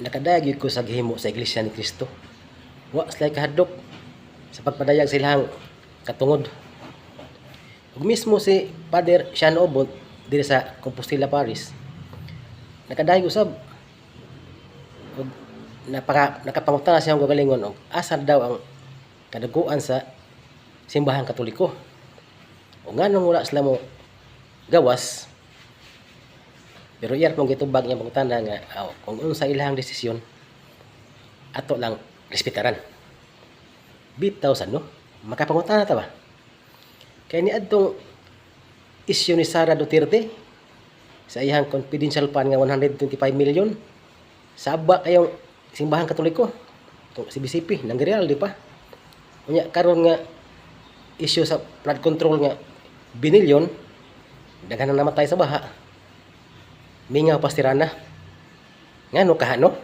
nakadayag ko sa gihimo sa Iglesia ni Cristo. Wa sila kahadlok sa pagpadayag silang katungod. Ug mismo si Father Sean Obot diri sa Compostela Paris, nakadayag usab ug nakapangutana siya ang gagalingon og asa daw ang kadaguan sa simbahang Katoliko. O nganong wala sila mo gawas, pero iyar mong gitubag niya pangutana nga kung unsa ilang desisyon ato lang respetaran. Bitaw sa no, makapangutana ta ba? Kay niadtong isyu ni Sara Duterte sa iyang confidential fund nga 125 million sa aba kayong simbahang Katoliko, si BCP nangreal di pa. Unya karon nga issue sa flood control nga binilyon, daghan na namatay sa baha. Mingaw pastirana. Ngano kahano?